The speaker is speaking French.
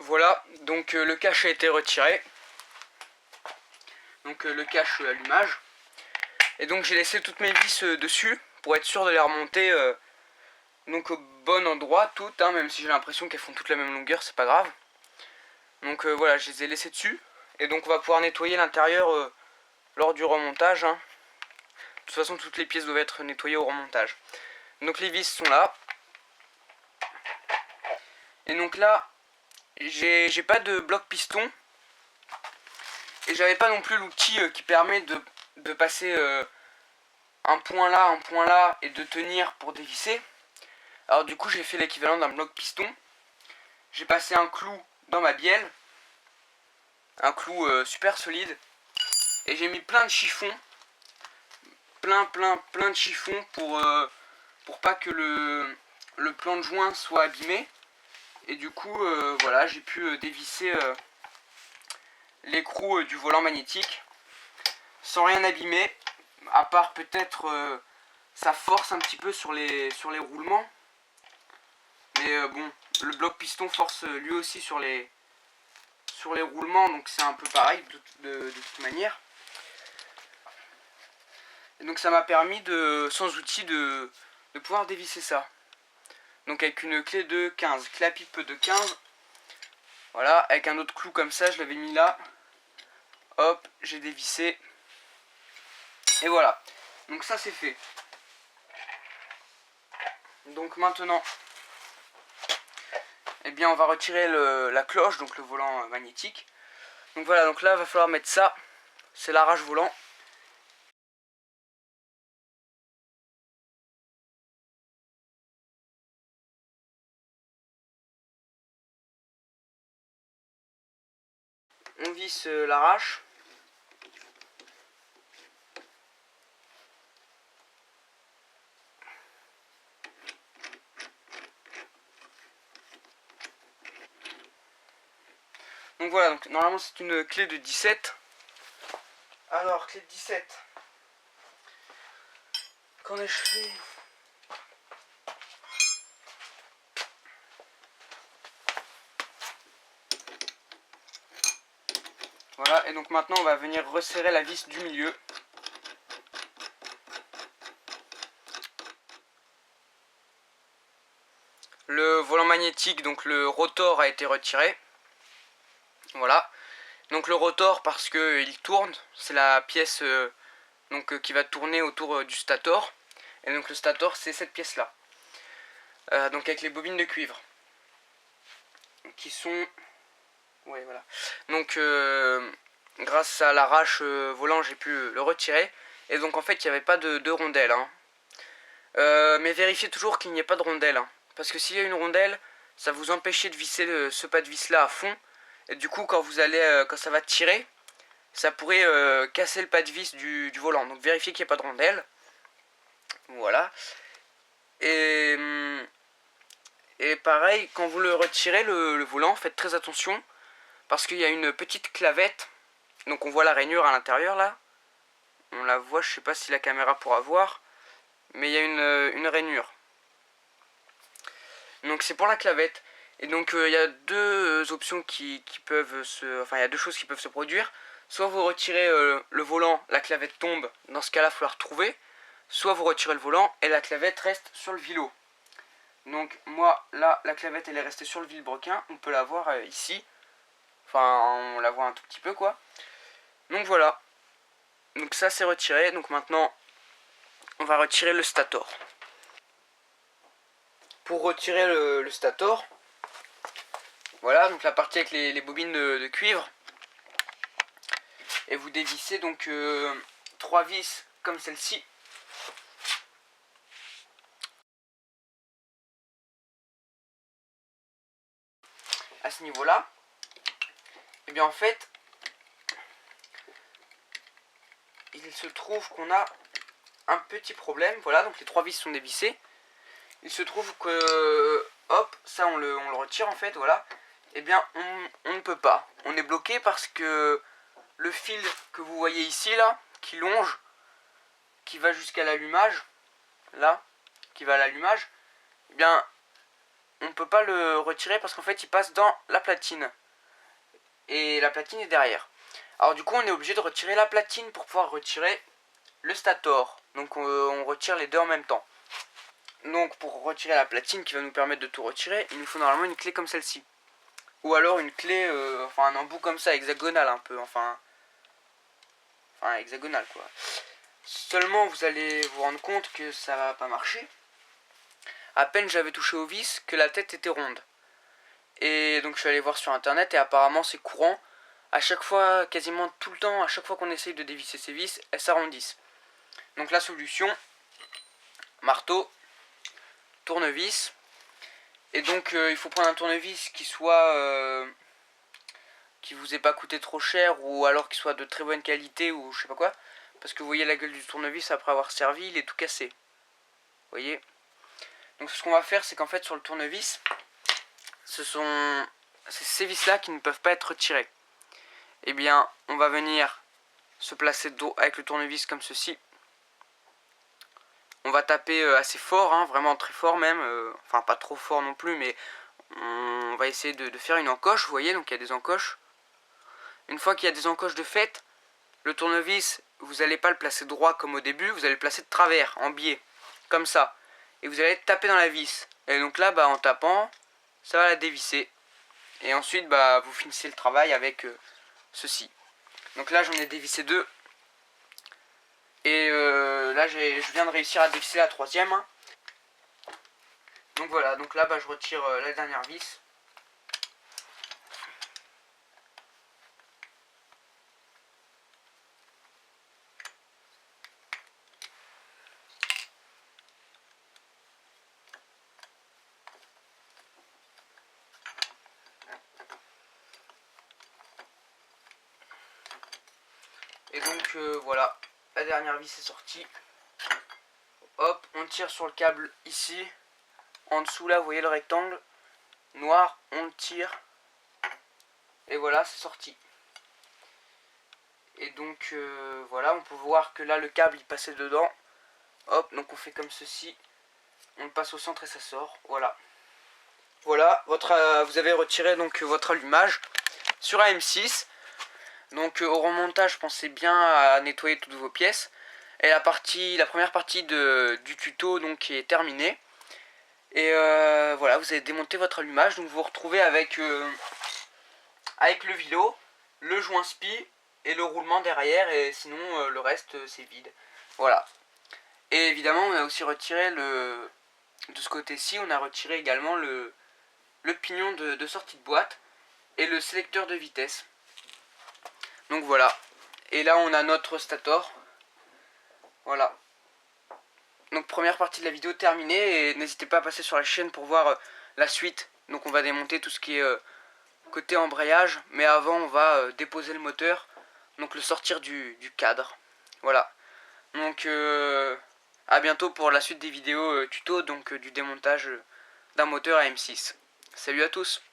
Voilà, donc le cache a été retiré. Donc le cache allumage. Et donc j'ai laissé toutes mes vis dessus pour être sûr de les remonter donc au bon endroit toutes, hein, même si j'ai l'impression qu'elles font toutes la même longueur, c'est pas grave. Donc voilà, je les ai laissées dessus. Et donc on va pouvoir nettoyer l'intérieur lors du remontage, hein. De toute façon toutes les pièces doivent être nettoyées au remontage. Donc les vis sont là. Et donc là, j'ai pas de bloc piston. Et j'avais pas non plus l'outil qui permet de passer un point là et de tenir pour dévisser. Alors du coup j'ai fait l'équivalent d'un bloc piston. J'ai passé un clou dans ma bielle. Un clou super solide. Et j'ai mis plein de chiffons. Plein de chiffons pour pas que le plan de joint soit abîmé. Et du coup voilà, j'ai pu dévisser l'écrou du volant magnétique sans rien abîmer, à part peut-être ça force un petit peu sur les roulements. Mais bon, le bloc piston force lui aussi sur les roulements, donc c'est un peu pareil de toute manière. Et donc ça m'a permis sans outil de pouvoir dévisser ça. Donc avec une clé de 15, clé à pipe de 15. Voilà, avec un autre clou comme ça, je l'avais mis là. Hop, j'ai dévissé. Et voilà. Donc ça c'est fait. Donc maintenant, eh bien on va retirer la cloche, donc le volant magnétique. Donc voilà, donc là il va falloir mettre ça. C'est l'arrache volant. On visse l'arrache. Donc voilà, donc normalement c'est une clé de 17. Alors, clé de 17. Qu'en ai-je fait? Voilà, et donc maintenant on va venir resserrer la vis du milieu. Le volant magnétique, donc le rotor a été retiré. Voilà. Donc le rotor parce que il tourne, c'est la pièce qui va tourner autour du stator. Et donc le stator c'est cette pièce là. Donc avec les bobines de cuivre. Qui sont... Ouais voilà. Donc grâce à l'arrache volant j'ai pu le retirer. Et donc en fait il n'y avait pas de rondelle, hein. Mais vérifiez toujours qu'il n'y ait pas de rondelle, hein. Parce que s'il y a une rondelle, ça vous empêchait de visser ce pas de vis là à fond. Et du coup quand quand ça va tirer, ça pourrait casser le pas de vis du volant. Donc vérifiez qu'il n'y ait pas de rondelle. Voilà. Et pareil, quand vous le retirez le volant, faites très attention. Parce qu'il y a une petite clavette. Donc on voit la rainure à l'intérieur là. On la voit, je sais pas si la caméra pourra voir. Mais il y a une rainure. Donc c'est pour la clavette. Et donc il y a deux options qui peuvent Enfin il y a deux choses qui peuvent se produire. Soit vous retirez le volant, la clavette tombe. Dans ce cas là il faut la retrouver. Soit vous retirez le volant et la clavette reste sur le vilo. Donc moi là la clavette elle est restée sur le vilebrequin. On peut la voir ici. Enfin on la voit un tout petit peu quoi. Donc voilà. Donc ça c'est retiré. Donc maintenant on va retirer le stator. Pour retirer le stator, voilà, donc la partie avec les bobines de cuivre. Et vous dévissez donc 3 vis comme celle-ci. À ce niveau-là. Et bien en fait, il se trouve qu'on a un petit problème. Voilà, donc les 3 vis sont dévissées. Il se trouve que, hop, ça on le retire en fait, voilà. Et bien on ne peut pas. On est bloqué parce que le fil que vous voyez ici là, qui longe, qui va jusqu'à l'allumage, là, qui va à l'allumage, eh bien on peut pas le retirer parce qu'en fait il passe dans la platine. Et la platine est derrière. Alors du coup on est obligé de retirer la platine pour pouvoir retirer le stator. Donc on retire les deux en même temps. Donc pour retirer la platine qui va nous permettre de tout retirer, il nous faut normalement une clé comme celle-ci. Ou alors une clé, enfin un embout comme ça, hexagonal un peu, enfin hexagonal quoi. Seulement vous allez vous rendre compte que ça va pas marcher. À peine j'avais touché au vis que la tête était ronde. Et donc je suis allé voir sur internet et apparemment c'est courant. À chaque fois, quasiment tout le temps, à chaque fois qu'on essaye de dévisser ces vis, elles s'arrondissent. Donc la solution, marteau, tournevis. Et donc il faut prendre un tournevis qui soit qui vous ait pas coûté trop cher ou alors qui soit de très bonne qualité ou je sais pas quoi. Parce que vous voyez la gueule du tournevis après avoir servi, il est tout cassé. Vous voyez. Donc ce qu'on va faire, c'est qu'en fait sur le tournevis, c'est ces vis là qui ne peuvent pas être retirées. Eh bien on va venir se placer de dos avec le tournevis comme ceci. On va taper assez fort, hein, vraiment très fort même, enfin pas trop fort non plus, mais on va essayer de faire une encoche, vous voyez, donc il y a des encoches. Une fois qu'il y a des encoches de fait, le tournevis, vous n'allez pas le placer droit comme au début, vous allez le placer de travers, en biais, comme ça. Et vous allez taper dans la vis. Et donc là, en tapant, ça va la dévisser. Et ensuite, vous finissez le travail avec ceci. Donc là, j'en ai dévissé deux. Et là, je viens de réussir à dévisser la troisième. Donc voilà, donc là, je retire la dernière vis. Et donc voilà, la dernière vis est sortie. Hop, on tire sur le câble ici. En dessous là, vous voyez le rectangle noir, on le tire. Et voilà, c'est sorti. Et donc voilà, on peut voir que là le câble il passait dedans. Hop, donc on fait comme ceci. On le passe au centre et ça sort. Voilà. Voilà, vous avez retiré donc votre allumage sur AM6. Donc au remontage, pensez bien à nettoyer toutes vos pièces. Et la première partie du tuto donc est terminée. Et voilà, vous avez démonté votre allumage. Donc vous vous retrouvez avec le vilo, le joint spi et le roulement derrière. Et sinon le reste c'est vide. Voilà. Et évidemment on a aussi retiré de ce côté-ci, on a retiré également le pignon de sortie de boîte et le sélecteur de vitesse. Donc voilà. Et là on a notre stator. Voilà. Donc première partie de la vidéo terminée et n'hésitez pas à passer sur la chaîne pour voir la suite. Donc on va démonter tout ce qui est côté embrayage, mais avant on va déposer le moteur, donc le sortir du cadre. Voilà. Donc à bientôt pour la suite des vidéos tuto donc du démontage d'un moteur AM6. Salut à tous.